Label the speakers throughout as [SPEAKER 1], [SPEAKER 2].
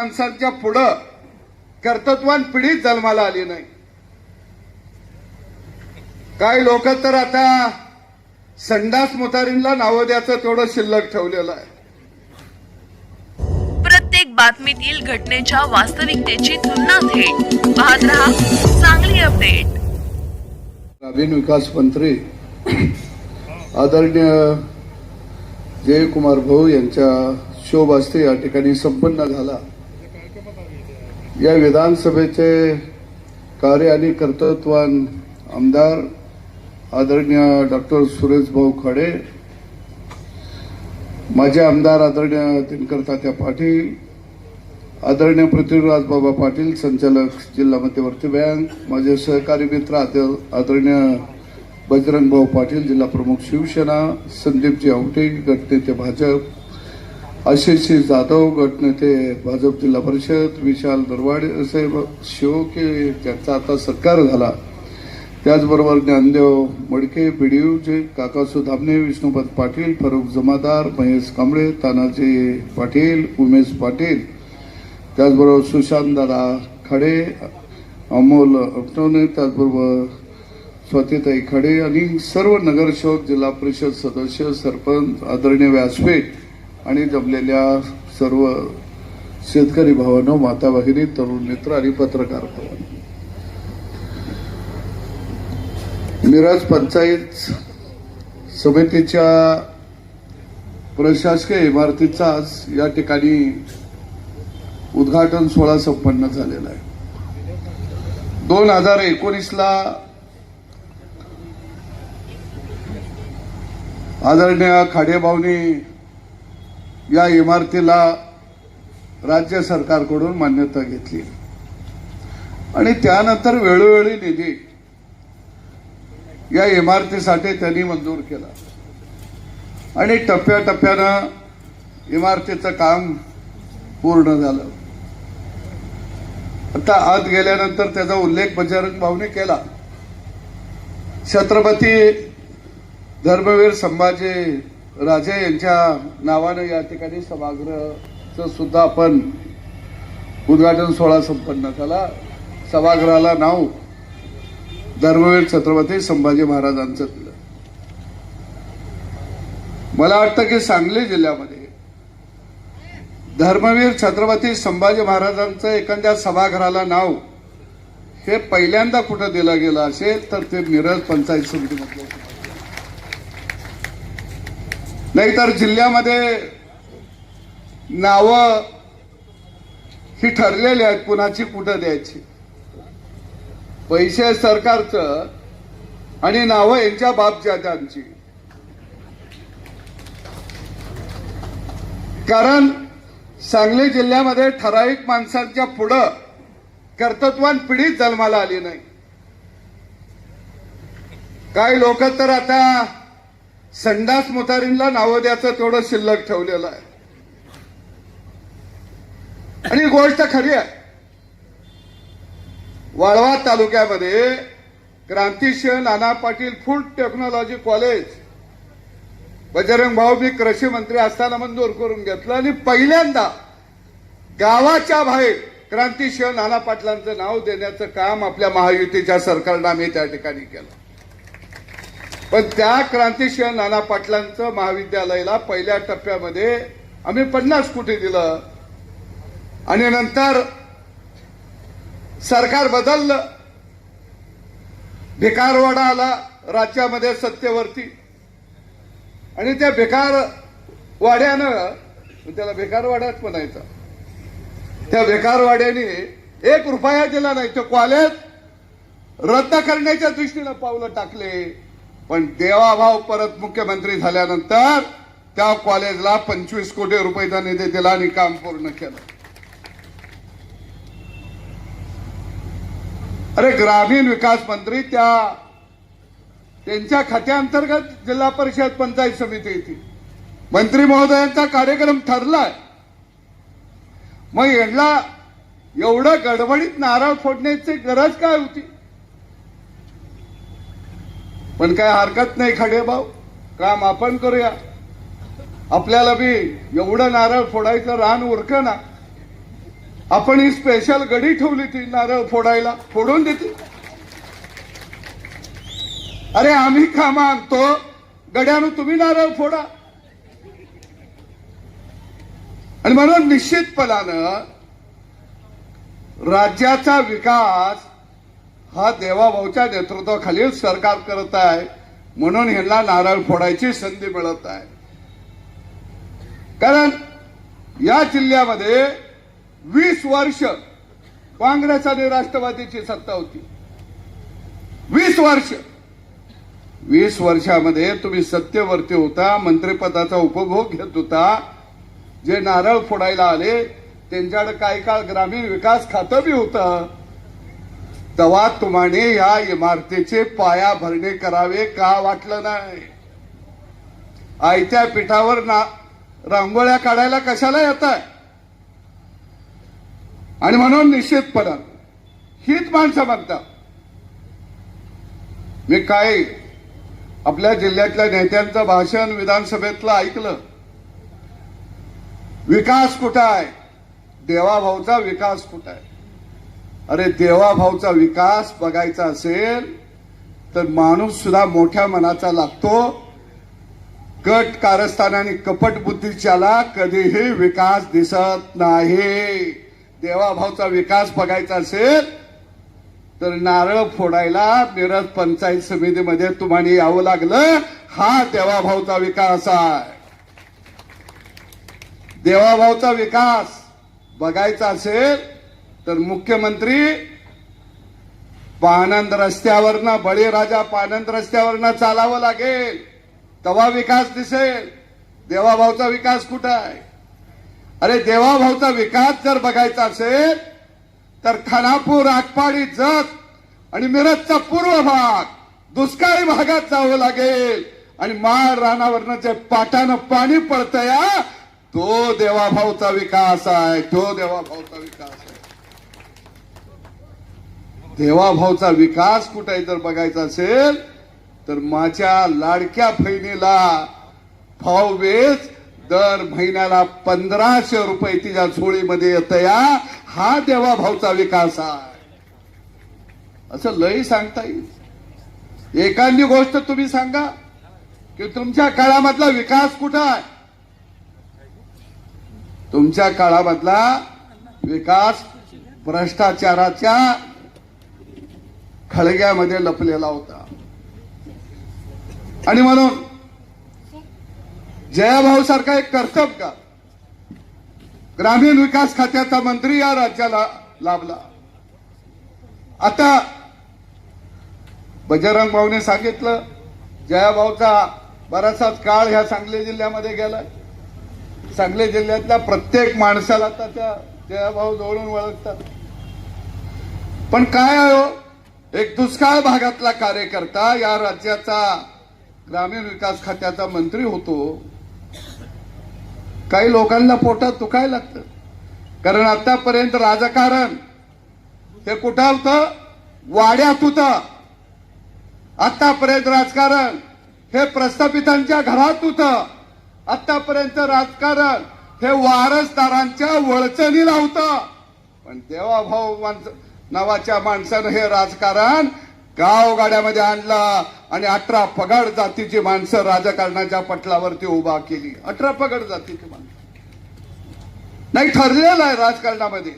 [SPEAKER 1] माणसांच्या पुढं कर्तृत्वान पिढीच जन्माला आली नाही। काही लोक तर आता संडास मुतारींना नावं द्यायचं तेवढं शिल्लक ठेवलेलं आहे।
[SPEAKER 2] प्रत्येक बातमीतील घटनेच्या वास्तविकतेची तुलना थेट पाहत रहा सांगली अपडेट।
[SPEAKER 1] ग्रामीण विकास मंत्री आदरणीय जयकुमार भाऊ यांच्या शोभास्ते या ठिकाणी संपन्न झाला। या विधानसभेचे कार्य आणि कर्तृत्वान आमदार आदरणीय डॉक्टर सुरेश भाऊ खडे, माजी आमदार आदरणीय दिनकर तात्या पाटील, आदरणीय पृथ्वीराज बाबा पाटील संचालक जिल्हा मध्यवर्ती बँक, माझे सहकारी मित्र आदरणीय बजरंग भाऊ पाटील जिल्हा प्रमुख शिवसेना, संदीपजी आवटे गटनेते भाजप, आशिष जाधव गटनेते भाजप जिल्हा परिषद, विशाल दरवाडे साहेब शिवके त्यांचा आता सत्कार झाला। त्याचबरोबर ज्ञानदेव मडके बीडीयूचे, काकासू धामणे, विष्णुपत पाटील, फारुख जमादार, महेश कांबळे, तानाजी पाटील, उमेश पाटील, त्याचबरोबर सुशांत दादा खडे, अमोल अपटवणे, त्याचबरोबर स्वातीताई खडे आणि सर्व नगरसेवक, जिल्हा परिषद सदस्य, सरपंच, आदरणीय व्यासपीठ आणि जमलेल्या सर्व शेतकरी भावांनो, माता भगिनी, तरुण मित्र आणि पत्रकार भावांनो, मिरज पंचायत समितीच्या प्रशासकीय इमारतीचा आज या ठिकाणी उद्घाटन सोहळा संपन्न झालेला आहे। 2019ला आदरणीय खाडेभाऊंनी या इमारतीला राज्य सरकारकडून मान्यता घेतली आणि त्यानंतर वेळोवेळी निधी या इमारतीसाठी त्यांनी मंजूर केला आणि टप्प्याटप्प्यानं इमारतीचं काम पूर्ण झालं। आता आत गेल्यानंतर त्याचा उल्लेख बजरंग भाऊने केला। छत्रपती धर्मवीर संभाजी राजे यांच्या नावानं या ठिकाणी सभागृहाचं सुद्धा आपण उद्घाटन सोहळा संपन्न झाला। सभागृहाला नाव धर्मवीर छत्रपती संभाजी महाराजांचं दिलं। मला वाटतं की सांगली जिल्ह्यामध्ये धर्मवीर छत्रपती संभाजी महाराजांचं एखाद्या सभागृहाला नाव हे पहिल्यांदा कुठं दिलं गेलं असेल तर ते मिरज पंचायत समितीमध्ये, नाहीतर जिल्ह्यामध्ये नावं ही ठरलेली आहेत कुणाची कुठं द्यायची। पैसे सरकारचं आणि नावं यांच्या बापजात्यांची। कारण सांगली जिल्ह्यामध्ये ठराविक माणसांच्या पुढं कर्तृत्वान पिढीच जन्माला आली नाही। काही लोक तर आता संडास मुतारींना नावं द्यायचं तेवढं शिल्लक ठेवलेलं आहे आणि गोष्ट खरी आहे। वाळवा तालुक्यामध्ये Krantisinh Nana Patil food technology college Bajrang Bhau मी कृषी मंत्री असताना मंजूर करून घेतलं आणि पहिल्यांदा गावाच्या बाहेर क्रांतिसिंह नाना पाटलांचं नाव देण्याचं काम आपल्या महायुतीच्या सरकारनं आम्ही त्या ठिकाणी केलं। पण त्या क्रांतिसिंह नाना पाटलांचं महाविद्यालयाला पहिल्या टप्प्यामध्ये आम्ही 50 कोटी दिलं आणि नंतर सरकार बदललं, भिकारवाडा आला राज्यामध्ये सत्तेवरती आणि त्या भिकारवाड्यानं, त्याला भिकारवाड्याच म्हणायचा, त्या भिकारवाड्याने 1 रुपया दिला नाही। तो कॉलेज रद्द करण्याच्या दृष्टीनं पावलं टाकले, पण देवाभाव परत मुख्यमंत्री झाल्यानंतर त्या कॉलेजला 25 कोटी रुपयाचा निधी दिला आणि काम पूर्ण केलं। अरे ग्रामीण विकास मंत्री त्यांच्या खात्याअंतर्गत जिल्हा परिषद पंचायत समिती येते, मंत्री महोदयांचा कार्यक्रम ठरलाय, मग यांना एवढं गडबडीत नारळ फोडण्याची गरज काय होती? पण काय हरकत नाही खडेभाऊ, काम आपण करूया। आपल्याला बी एवढं नारळ फोडायचं रान उरकं ना, आपण ही स्पेशल गडी ठेवली ती नारळ फोडायला, फोडून देते. अरे आम्ही का मागतो, गड्यानं तुम्ही नारळ फोडा. आणि म्हणून निश्चितपणानं राज्याचा विकास हा देवाभाऊच्या नेतृत्वाखालील सरकार करत आहे, म्हणून ह्यांना नारळ फोडायची संधी मिळत आहे. कारण या जिल्ह्यामध्ये 20 वर्ष काँग्रेस आणि राष्ट्रवादीची सत्ता होती. 20 वर्षामध्ये तुम्ही सत्तेवरती होता, मंत्रिपदाचा उपभोग घेत होता. जे नारळ फोडायला आले त्यांच्याकडे काही काळ ग्रामीण विकास खातं बी होतं. तेव्हा तुम्हाला या इमारतीचे पायाभरणी करावे का वाटलं नाही? आयत्या पिठावर रांगोळ्या काढायला कशाला येत आहे? आणि म्हणून निश्चितपणे हीच माणसं म्हणतात. मी काय आपल्या जिल्ह्यातल्या नेत्यांचं भाषण विधानसभेतलं ऐकलं. विकास कुठं आहे? देवाभाऊचा विकास कुठं आहे? अरे देवाभाऊचा विकास बघायचा असेल तर माणूस सुद्धा मोठ्या मनाचा लागतो. कट कारस्थान आणि कपट बुद्धीच्याला कधीही विकास दिसत नाही. देवाभाऊचा विकास बघायचा असेल तर नारळ फोडायला मिरज पंचायत समितीमध्ये तुम्हाला यावं लागलं. हा देवाभाऊचा विकास आहे. देवाभाऊचा विकास बघायचा असेल तर मुख्यमंत्री पानंद रस्त्यावरनं, बळीराजा पानंद रस्त्यावरनं चालावं लागेल, तेव्हा विकास दिसेल. देवाभाऊचा विकास कुठं आहे? अरे देवाभाऊचा विकास जर बघायचा असेल तर खानापूर, आटपाडी, जत आणि मिरजचा पूर्व भाग, दुष्काळी भागात जावं लागेल. आणि माळ रानावरनं जे पाटानं पाणी पडतंय तो देवाभाऊचा विकास आहे. तो देवाभाऊचा विकास आहे. देवाभाऊचा विकास कुठे जर बघायचा असेल तर माझ्या लाडक्या बहिणीला भाऊबीज दर महिन्याला 1500 रुपये तिच्या झोळीमध्ये येतं या. हा देवाभाऊचा विकास आहे. असं लय सांगता येईल. एखादी गोष्ट तुम्ही सांगा की तुमच्या काळामधला विकास कुठं आहे? तुमच्या काळामधला विकास भ्रष्टाचाराच्या खळग्यामध्ये लपलेला होता. आणि म्हणून जयाभाऊ सारखा एक कर्तव्य का ग्रामीण विकास खात्याचा मंत्री या राज्याला लाभला. आता बजरंग भाऊने सांगितलं जयाभाऊचा बराचसाच काळ ह्या सांगली जिल्ह्यामध्ये गेलाय. सांगली जिल्ह्यातल्या प्रत्येक माणसाला त्याच्या जयाभाऊ जवळून ओळखतात. पण काय आहे हो, एक दुष्काळ भागातला कार्यकर्ता या राज्याचा ग्रामीण विकास खात्याचा मंत्री होतो. काही लोकांना पोटात दुखायला लागतं. कारण आतापर्यंत राजकारण हे कुठं होतं? वाड्यात होतं. आतापर्यंत राजकारण हे प्रस्थापितांच्या घरात होतं. आतापर्यंत राजकारण हे वारसदारांच्या वळचणीला होतं. पण देवाभाऊ नावाच्या माणसानं हे राजकारण गावगाड्यामध्ये आणलं आणि 18 पगड जातीची माणसं राजकारणाच्या पटलावरती उभा केली. 18 पगड जातीची माणसं नाही ठरलेलं आहे राजकारणामध्ये.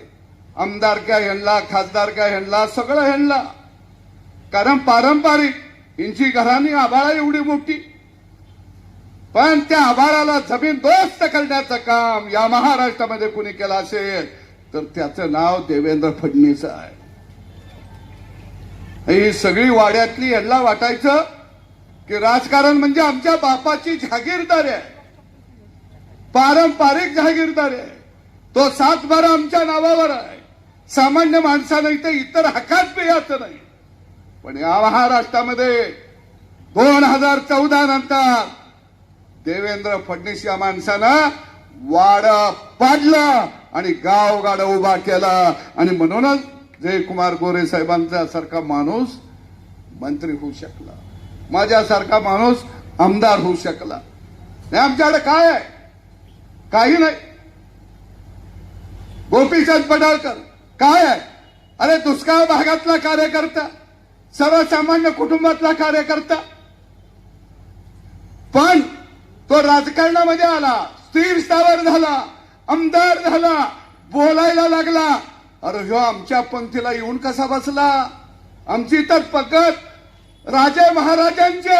[SPEAKER 1] आमदारक्या ह्यांना, खासदारक्या ह्यांना, सगळं ह्यांना. कारण पारंपरिक यांची घराणी आभाळा एवढी मोठी, पण त्या आभाळाला जमीन दोस्त करण्याचं काम या महाराष्ट्रामध्ये कुणी केलं असेल तर त्याचं नाव देवेंद्र फडणवीस आहे. ही सगळी वाड्यातली ह्यांना वाटायचं की राजकारण म्हणजे आमच्या बापाची जागीरदारी आहे, पारंपरिक जागीरदारी आहे. तो 7/12 आमच्या नावावर आहे. सामान्य माणसानं इतर हक्कात पेयाचं नाही. पण या महाराष्ट्रामध्ये 2014 नंतर देवेंद्र फडणवीस या माणसानं वाड पाडलं आणि गावगाड उभा केला. आणि म्हणूनच जयकुमार गोरे साहेबांचा सारखा माणूस मंत्री होऊ शकला, माझ्यासारखा माणूस आमदार होऊ शकला. आमच्याकडे काय आहे? काही नाही. गोपीचंद पडळकर काय आहे? अरे दुष्काळ भागातला कार्यकर्ता, सर्वसामान्य कुटुंबातला कार्यकर्ता, पण तो राजकारणामध्ये आला, स्थिर स्थावर झाला, आमदार झाला, बोलायला लागला. अरे ह्यो आमच्या पंक्तीला येऊन कसा बसला? आमची तर पकड राजे महाराजांचे,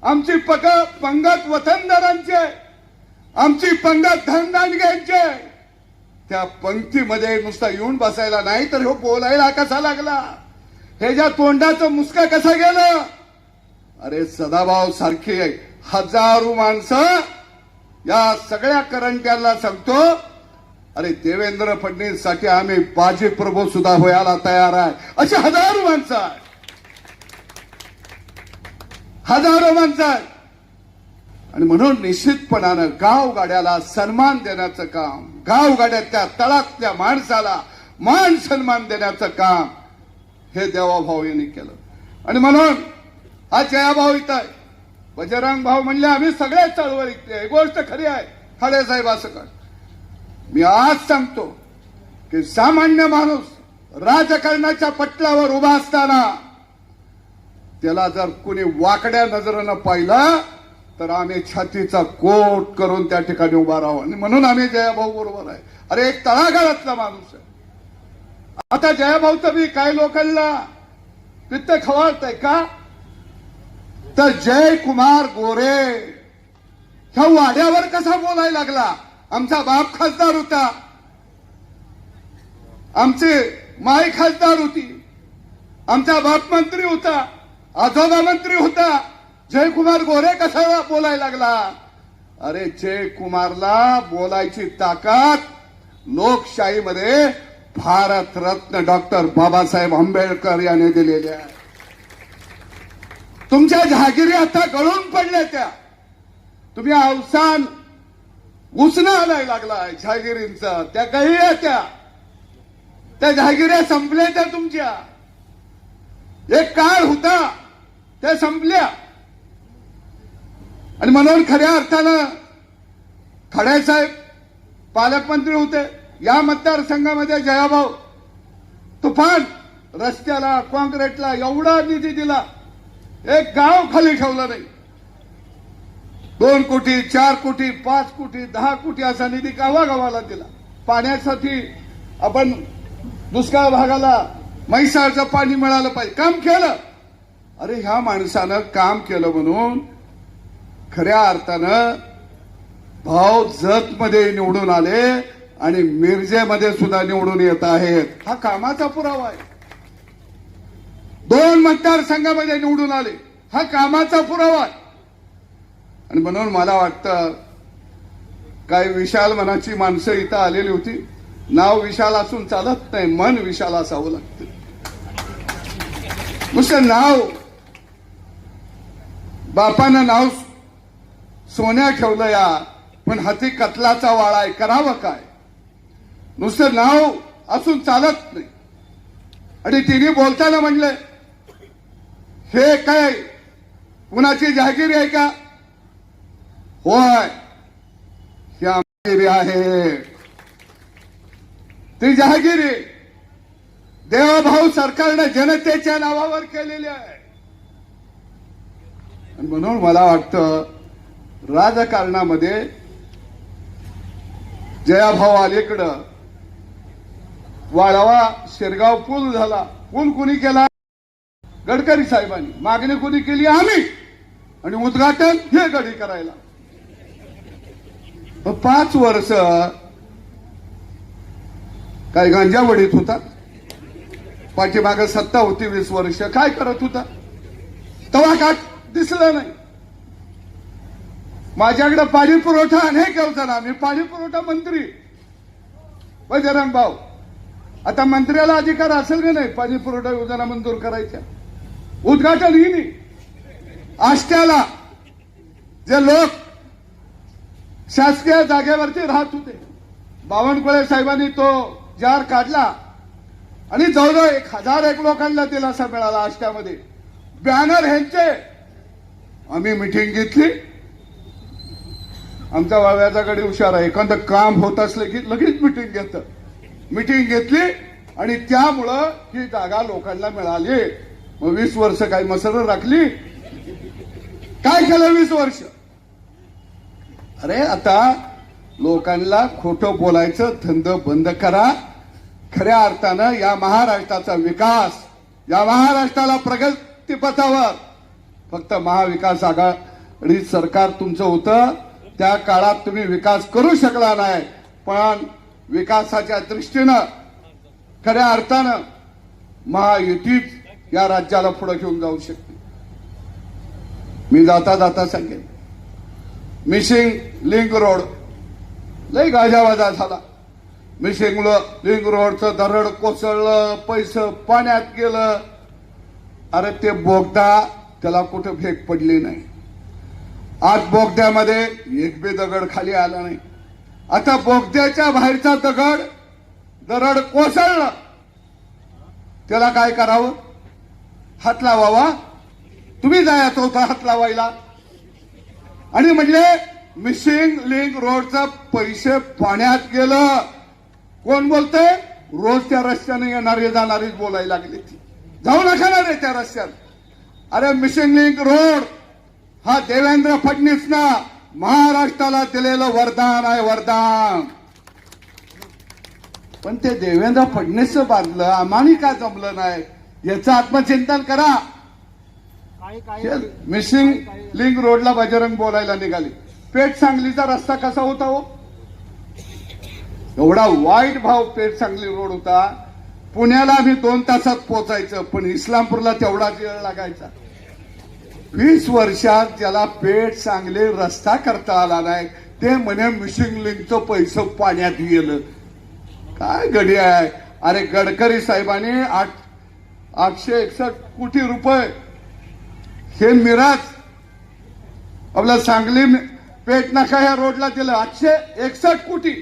[SPEAKER 1] आमची पंगत वतनदारांचे, आमची पंगत धनदानग्यांचे. त्या पंक्तीमध्ये नुसता येऊन बसायला नाही तर ह्यो बोलायला कसा लागला? ह्याच्या तोंडाचं मुसका कसा गेलं? अरे सदाभाऊ सारखी हजारो माणसं या सगळ्या करंट्याला सांगतो, अरे देवेंद्र फडणवीस साठी आम्ही बाजी प्रभू सुद्धा व्हायला तयार आहे. अशी हजारो माणसं आहेत, हजारो माणसं आहेत. आणि म्हणून निश्चितपणानं गावगाड्याला सन्मान देण्याचं काम, गावगाड्याच्या तळातल्या माणसाला मान सन्मान देण्याचं काम हे देवाभाऊ यांनी केलं. आणि म्हणून हा जयाभाऊ इथं आहे, बजरंग भाऊ म्हणले आम्ही सगळ्याच चळवळीतले. ही गोष्ट खरी आहे खाडे साहेब. असं कर, मी आज सांगतो की सामान्य माणूस राजकारणाच्या पटलावर उभा असताना त्याला जर कोणी वाकड्या नजरेनं पाहिलं तर आम्ही छातीचा कोट करून त्या ठिकाणी उभा राहू. आणि म्हणून आम्ही जयाभाऊ बरोबर आहे. अरे एक तळागाळातला माणूस आहे. आता जयाभाऊचं बी काही लोकांना पित्त खवळतंय का? तर जयकुमार गोरे ह्या वाड्यावर कसा बोलायला लागला? आमचा बाप खासदार होता, आमचे माय खासदार होती, आमचा बाप मंत्री होता, आजोबा मंत्री होता. जयकुमार गोरे कसा बोलायला लागला? अरे जयकुमारला बोलायची ताकद लोकशाहीमध्ये भारतरत्न डॉक्टर बाबासाहेब आंबेडकर यांनी दिलेली आहे. तुमच्या जहागिरी आता गळून पडल्या. त्या तुम्ही अवसान उसणं आलाय लागलाय जहागिरींचा. त्या काही त्या जहागिऱ्या संपल्या. त्या तुमच्या एक काळ होता त्या संपल्या. आणि म्हणून खऱ्या अर्थानं खडे साहेब पालकमंत्री होते. या मतदारसंघामध्ये जयाभाऊ तुफान रस्त्याला, कॉन्क्रीटला एवढा निधी दिला, एक गाव खाली ठेवलं नाही. 2 कोटी, 4 कोटी, 5 कोटी, 10 कोटी असा निधी गावागावाला दिला. पाण्यासाठी आपण दुष्काळ भागाला म्हैसाळचं पाणी मिळालं पाहिजे, काम केलं. अरे ह्या माणसानं काम केलं म्हणून खऱ्या अर्थानं भाऊ जतमध्ये निवडून आले आणि मिरजेमध्ये सुद्धा निवडून येत आहेत. हा कामाचा पुरावा आहे. 2 मतदारसंघामध्ये निवडून आले, हा कामाचा पुरावा आहे. आणि म्हणून मला वाटतं काही विशाल मनाची माणसं इथं आलेली होती. नाव विशाल असून चालत नाही, मन विशाल असावं लागतं. नुसतं नाव, बापानं नाव सोन्या ठेवलं या, पण हाती कतलाचा वाळा आहे, करावं काय? नुसतं नाव असून चालत नाही. आणि तिने बोलताना म्हणलं हे काय कुणाची जहागिरी आहे का? होय, ही आमची आहे. ती जहागिरी देवाभाऊ सरकारने जनतेच्या नावावर केलेली आहे. आणि म्हणून मला वाटतं राजकारणामध्ये जयाभाऊ अलीकडं वाळवा शिरगाव पूल झाला. पूल कुणी केला? गडकरी साहेबांनी. मागणी कुणी केली? आम्ही. आणि उद्घाटन हे गडी करायला 5 वर्ष काय गांजावडीत होता. पाठीमागे सत्ता होती 20 वर्ष. काय करत होता? तवा का दिसलं नाही. माझ्याकडे पाणी पुरवठा अनेक योजना, मी पाणी पुरवठा मंत्री बजरंग भाऊ. आता मंत्र्याला अधिकार असेल का नाही पाणी पुरवठा योजना मंजूर करायच्या? उद्घाटन ही नाही. आष्ट्याला जे लोक शासकीय जागेवरती राहत होते, बावनकुळे साहेबांनी तो जार काढला आणि जवळजवळ 1001 लोकांना दिलासा मिळाला. आष्ट्यामध्ये बॅनर ह्यांचे. आम्ही मिटिंग घेतली आमचा वाळव्याचा गडी हुशार आहे, एखादं काम होत असलं की लगेच मिटिंग घेतं. मिटिंग घेतली आणि त्यामुळं ही जागा लोकांना मिळाली. मग 20 वर्ष काय मसर राखली? काय केलं 20 वर्ष? अरे आता लोकांना खोटं बोलायचं धंद बंद करा. खऱ्या अर्थानं या महाराष्ट्राचा विकास, या महाराष्ट्राला प्रगतीपथावर फक्त महाविकास आघाडी सरकार तुमचं होतं. त्या काळात तुम्ही विकास करू शकला नाही, पण विकासाच्या दृष्टीनं खऱ्या अर्थानं महायुतीच या राज्याला पुढे घेऊन जाऊ शकते. मी जाता जाता सांगेन, मिशिंग लिंक रोड लय गाजावाजा झाला. मिशिंग लिंक रोडचं दरड कोसळलं, पैसे पाण्यात गेलं. अरे ते बोगदा त्याला कुठं फेक पडली नाही. आज बोगद्यामध्ये एक बी दगड खाली आला नाही. आता बोगद्याच्या बाहेरचा दरड कोसळलं, त्याला काय करावं? हात लावावा. तुम्ही जायचं होतं हात लावायला. आणि म्हणले मिशिंग लिंक रोडचं पैसे पाण्यात गेलं. कोण बोलतंय? रोज त्या रस्त्याने येणारे जाणारीच बोलायला लागली. ती जाऊ नका ना रे त्या रस्त्यात. अरे मिशिंग लिंक रोड हा देवेंद्र फडणवीसना महाराष्ट्राला दिलेलं वरदान आहे, वरदान. पण ते देवेंद्र फडणवीस बांधलं, आम्हाला का जमलं नाही याचं आत्मचिंतन करा. मिशिंग लिंक रोडला बजरंग बोलायला निघाली. पेठ सांगलीचा रस्ता कसा होता हो? एवढा वाईट भाव पेठ सांगली रोड होता. पुण्याला आम्ही 2 तासात पोहोचायचं, पण इस्लामपूरला तेवढाच वेळ लागायचा. 20 वर्षात त्याला पेठ सांगली रस्ता करता आला नाही. ते म्हणे मिशिंग लिंकचं पैसे पाण्यात गेलं. काय गडी आहे? अरे गडकरी साहेबांनी 861 कोटी रुपये हे मिराज आपला सांगली पेठ नाका ह्या रोडला दिलं. 861 कोटी.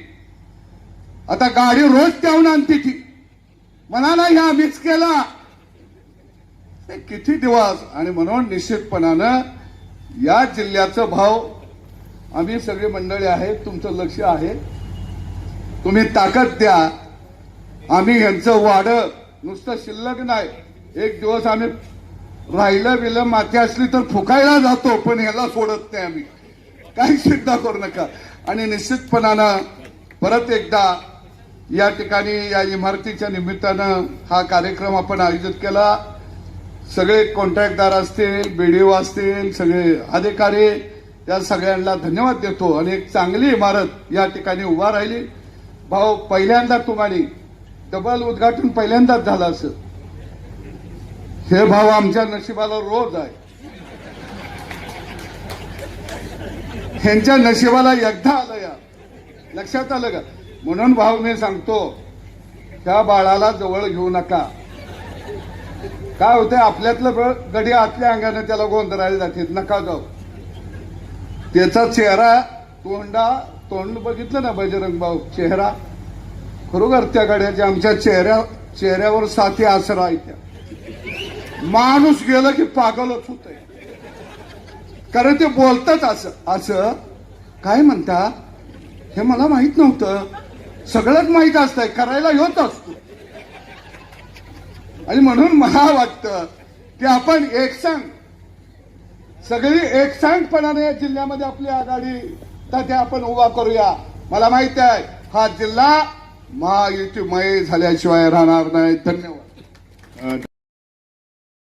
[SPEAKER 1] आता गाडी रोज त्याहून आणते ती म्हणाला ह्या मिस केला. किती दिवस. आणि म्हणून निश्चितपणानं या जिल्ह्याचा भाव आम्ही सगळी मंडळी आहे, तुमचं लक्ष आहे. तुम्ही ताकद द्या. आम्ही यांचं वाढ नुसतं शिल्लक नाही. एक दिवस आम्ही राहिलं बिलं माती असली तर फुकायला जातो, पण ह्याला सोडत नाही आम्ही. काही चिंता करू नका. आणि निश्चितपणानं परत एकदा या ठिकाणी या इमारतीच्या निमित्तानं हा कार्यक्रम आपण आयोजित केला. सगळे कॉन्ट्रॅक्टदार असतील, बीडीओ असतील, सगळे अधिकारी, या सगळ्यांना धन्यवाद देतो. आणि एक चांगली इमारत या ठिकाणी उभा राहिली. भाऊ पहिल्यांदा तुम्हाला डबल उद्घाटन पहिल्यांदाच झालं असं. हे भाऊ आमच्या नशिबाला रोज आहे. ह्यांच्या नशिबाला एकदा आलं या लक्षात आलं का? म्हणून भाऊ मी सांगतो, त्या बाळाला जवळ घेऊ नका. काय होतंय आपल्यातलं गडी आतल्या अंगाने त्याला गोंधळायला जाते. नका जाऊ. त्याचा चेहरा तोंड बघितलं ना बजरंग भाऊ, चेहरा खरोखर त्या गड्याच्या आमच्या चेहऱ्यावर साथी आसरा आहे. त्या माणूस गेलं की पागलच होतंय. कारण ते बोलतात असं काय म्हणता हे मला माहित नव्हतं. सगळंच माहित असतंय, करायला होत असतो. आणि म्हणून मला वाटतं की आपण सगळी एकसंघपणाने जिल्ह्यामध्ये आपली आघाडी ते आपण उभा करूया. मला माहिती आहे हा जिल्हा महायुतीमय झाल्याशिवाय राहणार नाही. धन्यवाद.